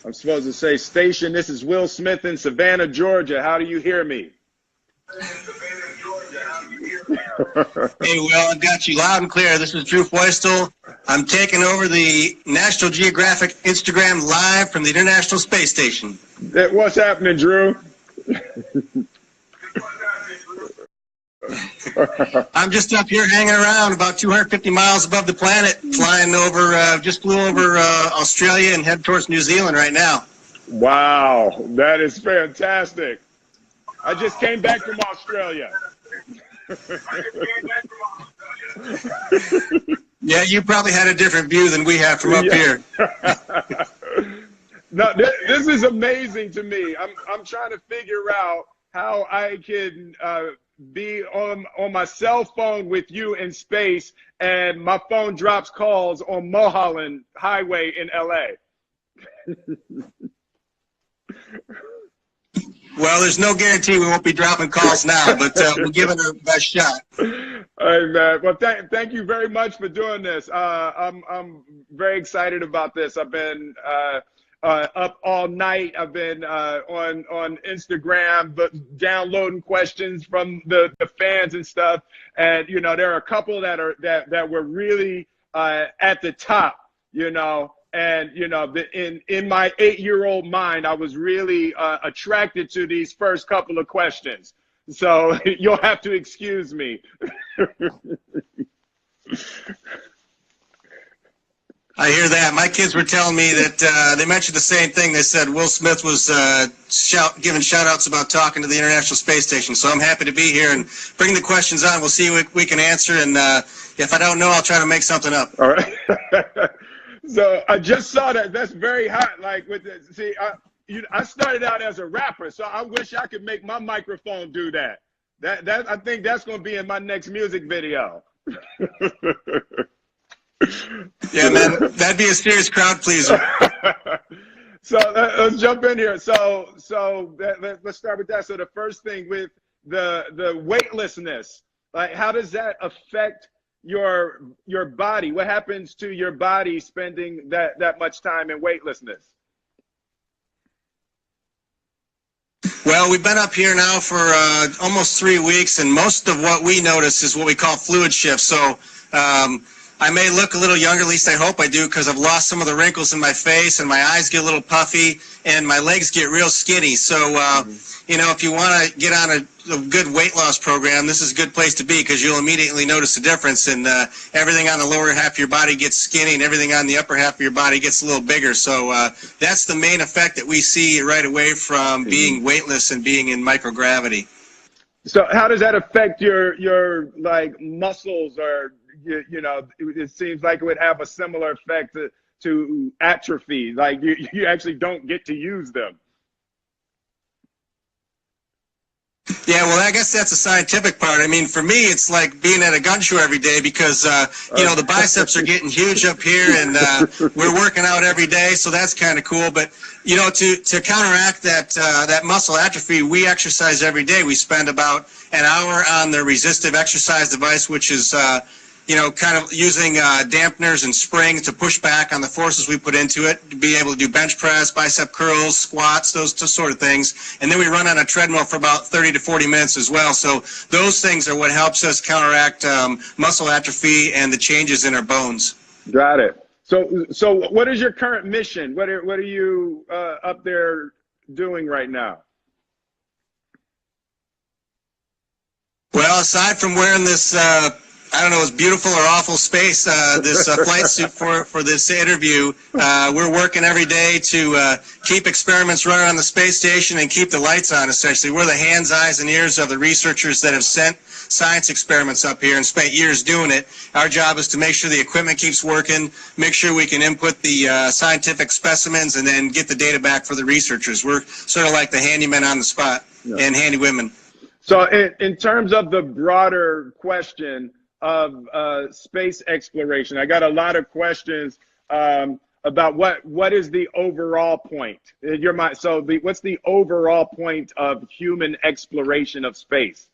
I'm supposed to say, station, this is Will Smith in Savannah, Georgia. How do you hear me? Hey, Will, I've got you loud and clear. This is Drew Feustel. I'm taking over the National Geographic Instagram Live from the International Space Station. What's happening, Drew? I'm just up here hanging around about 250 miles above the planet, flying over, just flew over Australia and head towards New Zealand right now. Wow, that is fantastic. I just came back from Australia. Yeah, you probably had a different view than we have from up here. No, this is amazing to me. I'm trying to figure out how I can be on my cell phone with you in space, and my phone drops calls on Mulholland Highway in LA. Well, there's no guarantee we won't be dropping calls now, but we'll give it our best shot. Hey, man. Well, thank you very much for doing this. I'm very excited about this. I've been up all night. I've been on Instagram, but downloading questions from the fans and stuff. And you know, there are a couple that were really at the top. You know. And, you know, in my 8-year-old mind, I was really attracted to these first couple of questions. So you'll have to excuse me. I hear that. My kids were telling me that they mentioned the same thing. They said Will Smith was giving shout-outs about talking to the International Space Station. So I'm happy to be here and bring the questions on. We'll see what we can answer. And if I don't know, I'll try to make something up. All right. So I just saw that. That's very hot. Like with the, see, I started out as a rapper, so I wish I could make my microphone do that. That I think that's going to be in my next music video. Yeah, man, that'd be a serious crowd pleaser. So let's jump in here. So let's start with that. So the first thing with the weightlessness, like how does that affect your body? What happens to your body spending that much time in weightlessness? Well, we've been up here now for almost 3 weeks, and most of what we notice is what we call fluid shift. So I may look a little younger, at least I hope I do, because I've lost some of the wrinkles in my face, and my eyes get a little puffy, and my legs get real skinny. So, you know, if you want to get on a good weight loss program, this is a good place to be, because you'll immediately notice the difference, and everything on the lower half of your body gets skinny, and everything on the upper half of your body gets a little bigger. So that's the main effect that we see right away from being weightless and being in microgravity. So how does that affect your like muscles, or you know, it seems like it would have a similar effect to atrophy, like you actually don't get to use them? Yeah, well, I guess that's a scientific part. I mean, for me, it's like being at a gun show every day, because, you know, the biceps are getting huge up here, and we're working out every day, so that's kind of cool. But, you know, to counteract that muscle atrophy, we exercise every day. We spend about an hour on the resistive exercise device, which is, you know, kind of using dampeners and springs to push back on the forces we put into it, to be able to do bench press, bicep curls, squats, those sort of things. And then we run on a treadmill for about 30 to 40 minutes as well. So those things are what helps us counteract muscle atrophy and the changes in our bones. Got it. So what is your current mission? What are you up there doing right now? Well, aside from wearing this I don't know, it's beautiful or awful space, this flight suit for this interview. We're working every day to keep experiments running on the space station and keep the lights on, essentially. We're the hands, eyes, and ears of the researchers that have sent science experiments up here and spent years doing it. Our job is to make sure the equipment keeps working, make sure we can input the scientific specimens, and then get the data back for the researchers. We're sort of like the handymen on the spot, and handy women. So in terms of the broader question of space exploration, I got a lot of questions about what is the overall point in your mind. So what's the overall point of human exploration of space?